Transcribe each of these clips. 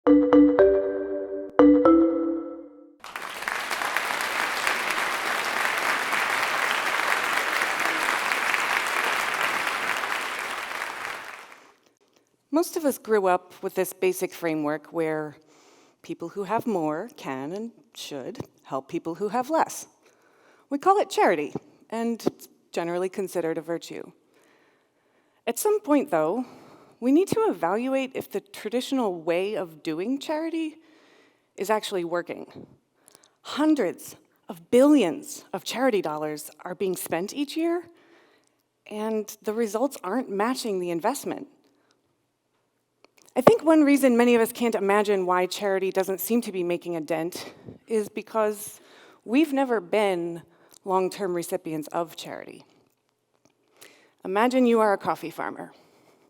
Most of us grew up with this basic framework where people who have more can and should help people who have less. We call it charity, and it's generally considered a virtue. At some point, though, we need to evaluate if the traditional way of doing charity is actually working. Hundreds of billions of charity dollars are being spent each year, and the results aren't matching the investment. I think one reason many of us can't imagine why charity doesn't seem to be making a dent is because we've never been long-term recipients of charity. Imagine you are a coffee farmer.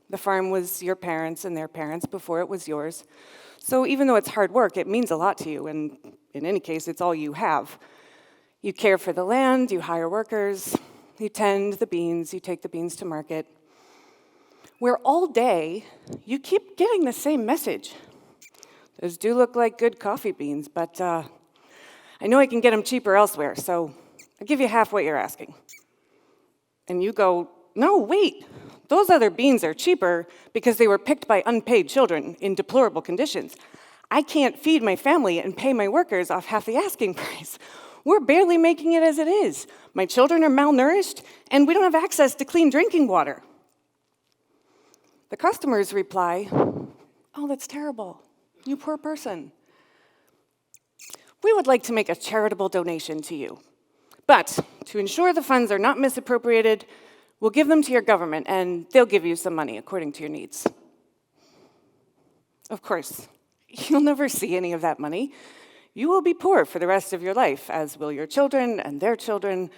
The farm was your parents and their parents before it was yours. So even though it's hard work, it means a lot to you, and in any case, it's all you have. You care for the land, you hire workers, you tend the beans, you take the beans to market. Where all day, you keep getting the same message. Those do look like good coffee beans, but I know I can get them cheaper elsewhere, so I'll give you half what you're asking. And you go, no, wait, those other beans are cheaper because they were picked by unpaid children in deplorable conditions. I can't feed my family and pay my workers off half the asking price. We're barely making it as it is. My children are malnourished, and we don't have access to clean drinking water. The customers reply, oh, that's terrible. You poor person. We would like to make a charitable donation to you. But to ensure the funds are not misappropriated, we'll give them to your government, and they'll give you some money according to your needs. Of course, you'll never see any of that money. You will be poor for the rest of your life, as will your children and their children.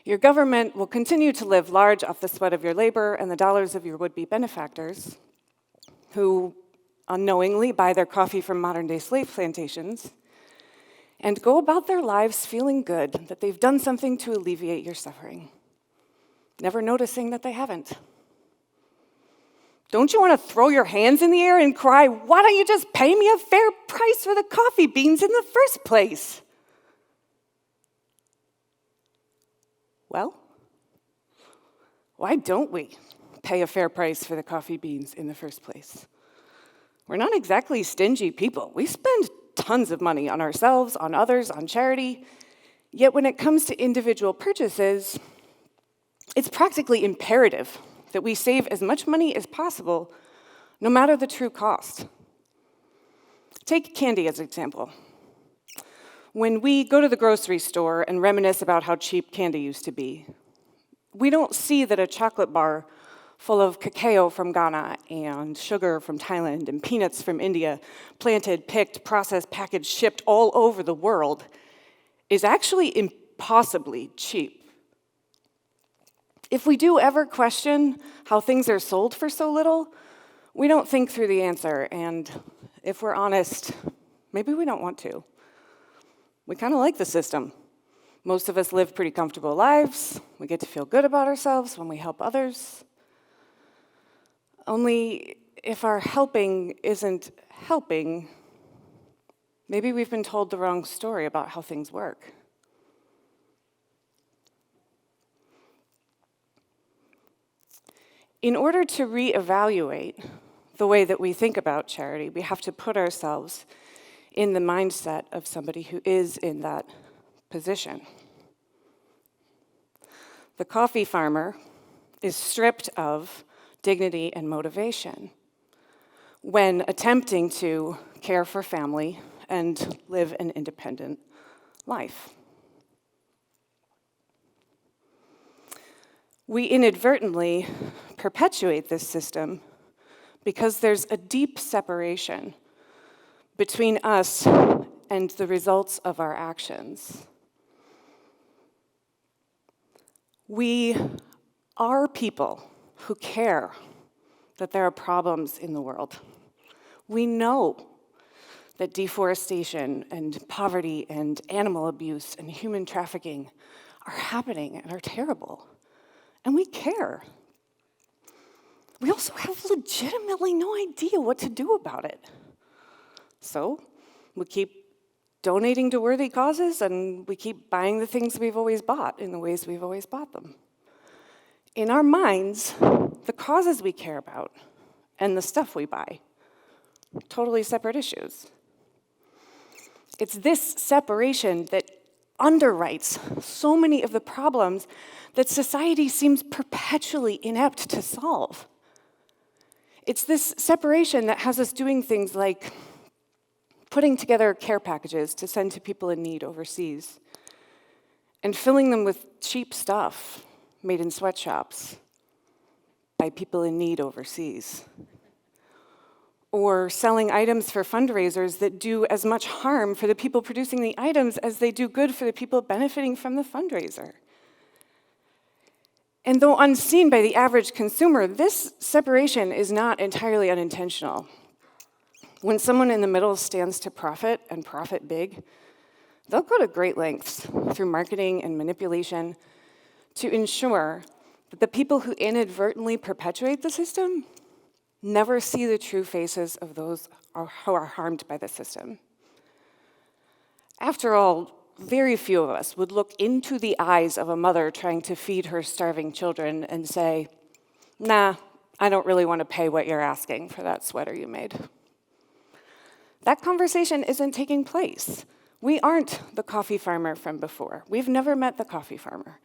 Your government will continue to live large off the sweat of your labor and the dollars of your would-be benefactors, who unknowingly buy their coffee from modern-day slave plantations, and go about their lives feeling good that they've done something to alleviate your suffering, never noticing that they haven't. Don't you want to throw your hands in the air and cry, why don't you just pay me a fair price for the coffee beans in the first place? Well, why don't we pay a fair price for the coffee beans in the first place? We're not exactly stingy people. We spend tons of money on ourselves, on others, on charity. Yet when it comes to individual purchases, it's practically imperative that we save as much money as possible, no matter the true cost. Take candy as an example. When we go to the grocery store and reminisce about how cheap candy used to be, we don't see that a chocolate bar full of cacao from Ghana and sugar from Thailand and peanuts from India, planted, picked, processed, packaged, shipped all over the world, is actually impossibly cheap. If we do ever question how things are sold for so little, we don't think through the answer, and if we're honest, maybe we don't want to. We kind of like the system. Most of us live pretty comfortable lives. We get to feel good about ourselves when we help others. Only if our helping isn't helping, maybe we've been told the wrong story about how things work. In order to reevaluate the way that we think about charity, we have to put ourselves in the mindset of somebody who is in that position. The coffee farmer is stripped of dignity and motivation when attempting to care for family and live an independent life. We inadvertently perpetuate this system because there's a deep separation between us and the results of our actions. We are people who care that there are problems in the world. We know that deforestation and poverty and animal abuse and human trafficking are happening and are terrible. And we care. We also have legitimately no idea what to do about it. So we keep donating to worthy causes, and we keep buying the things we've always bought in the ways we've always bought them. In our minds, the causes we care about and the stuff we buy, totally separate issues. It's this separation that underwrites so many of the problems that society seems perpetually inept to solve. It's this separation that has us doing things like putting together care packages to send to people in need overseas and filling them with cheap stuff made in sweatshops by people in need overseas. Or selling items for fundraisers that do as much harm for the people producing the items as they do good for the people benefiting from the fundraiser. And though unseen by the average consumer, this separation is not entirely unintentional. When someone in the middle stands to profit and profit big, they'll go to great lengths through marketing and manipulation to ensure that the people who inadvertently perpetuate the system never see the true faces of those who are harmed by the system. After all, very few of us would look into the eyes of a mother trying to feed her starving children and say, "Nah, I don't really want to pay what you're asking for that sweater you made." That conversation isn't taking place. We aren't the coffee farmer from before. We've never met the coffee farmer.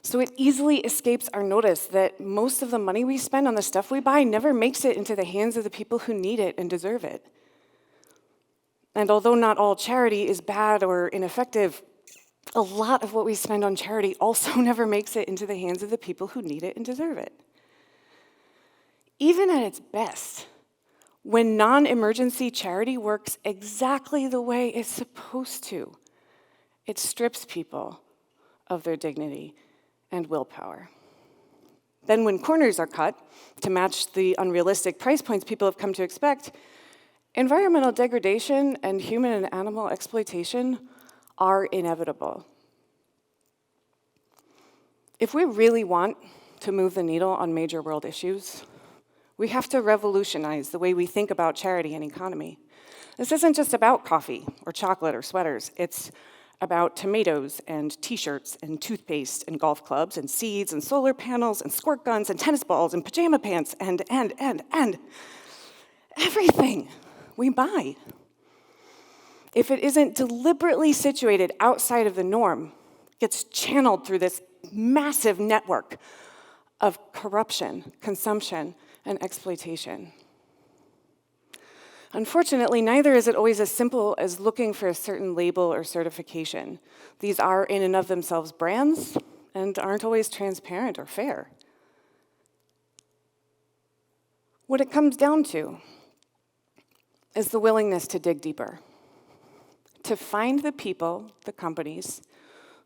So it easily escapes our notice that most of the money we spend on the stuff we buy never makes it into the hands of the people who need it and deserve it. And although not all charity is bad or ineffective, a lot of what we spend on charity also never makes it into the hands of the people who need it and deserve it. Even at its best, when non-emergency charity works exactly the way it's supposed to, it strips people of their dignity and willpower. Then when corners are cut to match the unrealistic price points people have come to expect, environmental degradation and human and animal exploitation are inevitable. If we really want to move the needle on major world issues, we have to revolutionize the way we think about charity and economy. This isn't just about coffee or chocolate or sweaters. It's about tomatoes and t-shirts and toothpaste and golf clubs and seeds and solar panels and squirt guns and tennis balls and pajama pants and everything we buy. If it isn't deliberately situated outside of the norm, it gets channeled through this massive network of corruption, consumption, and exploitation. Unfortunately, neither is it always as simple as looking for a certain label or certification. These are in and of themselves brands and aren't always transparent or fair. What it comes down to is the willingness to dig deeper, to find the people, the companies,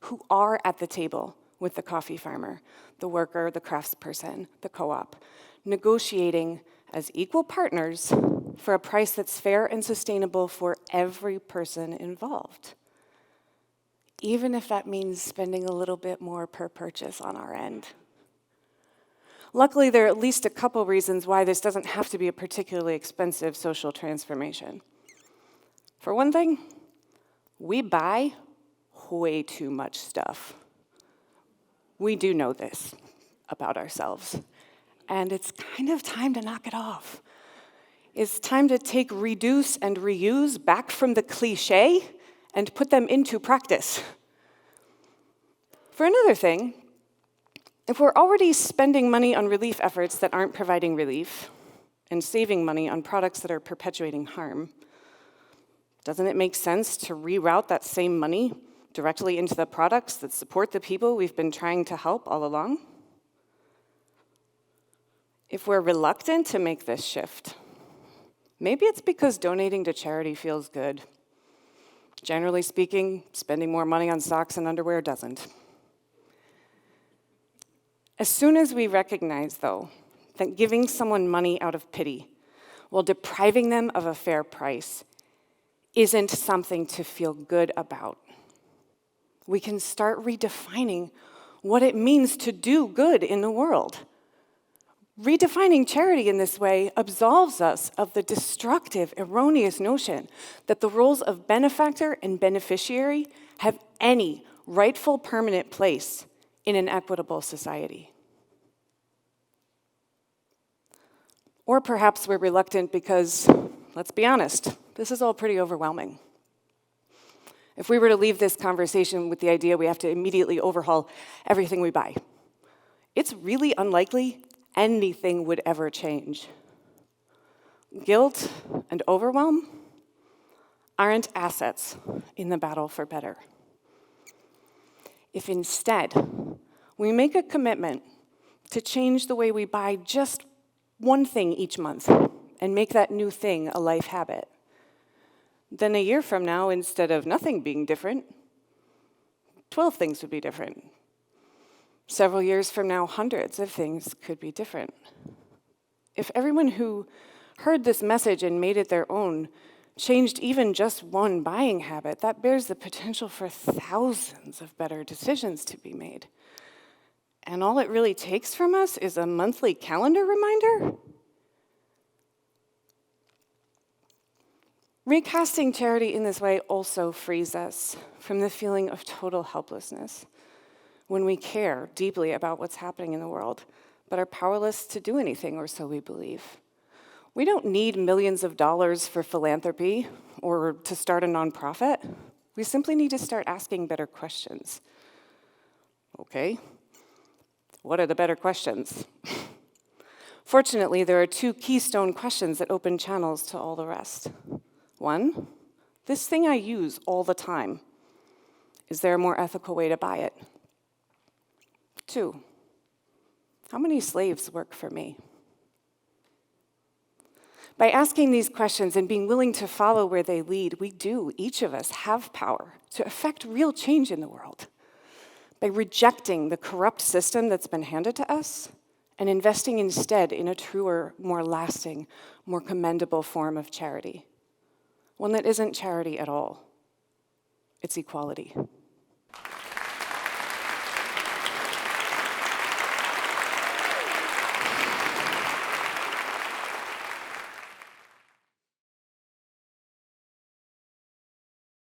who are at the table with the coffee farmer, the worker, the craftsperson, the co-op, negotiating as equal partners for a price that's fair and sustainable for every person involved, even if that means spending a little bit more per purchase on our end. Luckily, there are at least a couple reasons why this doesn't have to be a particularly expensive social transformation. For one thing, we buy way too much stuff. We do know this about ourselves, and it's kind of time to knock it off. It's time to take reduce and reuse back from the cliche and put them into practice. For another thing, if we're already spending money on relief efforts that aren't providing relief and saving money on products that are perpetuating harm, doesn't it make sense to reroute that same money directly into the products that support the people we've been trying to help all along? If we're reluctant to make this shift, maybe it's because donating to charity feels good. Generally speaking, spending more money on socks and underwear doesn't. As soon as we recognize, though, that giving someone money out of pity while depriving them of a fair price isn't something to feel good about, we can start redefining what it means to do good in the world. Redefining charity in this way absolves us of the destructive, erroneous notion that the roles of benefactor and beneficiary have any rightful permanent place in an equitable society. Or perhaps we're reluctant because, let's be honest, this is all pretty overwhelming. If we were to leave this conversation with the idea we have to immediately overhaul everything we buy, it's really unlikely anything would ever change. Guilt and overwhelm aren't assets in the battle for better. If instead we make a commitment to change the way we buy just one thing each month and make that new thing a life habit, then a year from now, instead of nothing being different, 12 things would be different. Several years from now, hundreds of things could be different. If everyone who heard this message and made it their own changed even just one buying habit, that bears the potential for thousands of better decisions to be made. And all it really takes from us is a monthly calendar reminder? Recasting charity in this way also frees us from the feeling of total helplessness when we care deeply about what's happening in the world, but are powerless to do anything, or so we believe. We don't need millions of dollars for philanthropy or to start a nonprofit. We simply need to start asking better questions. Okay, what are the better questions? Fortunately, there are two keystone questions that open channels to all the rest. One, this thing I use all the time, is there a more ethical way to buy it? Two, how many slaves work for me? By asking these questions and being willing to follow where they lead, we do, each of us, have power to affect real change in the world. By rejecting the corrupt system that's been handed to us and investing instead in a truer, more lasting, more commendable form of charity. One that isn't charity at all. It's equality.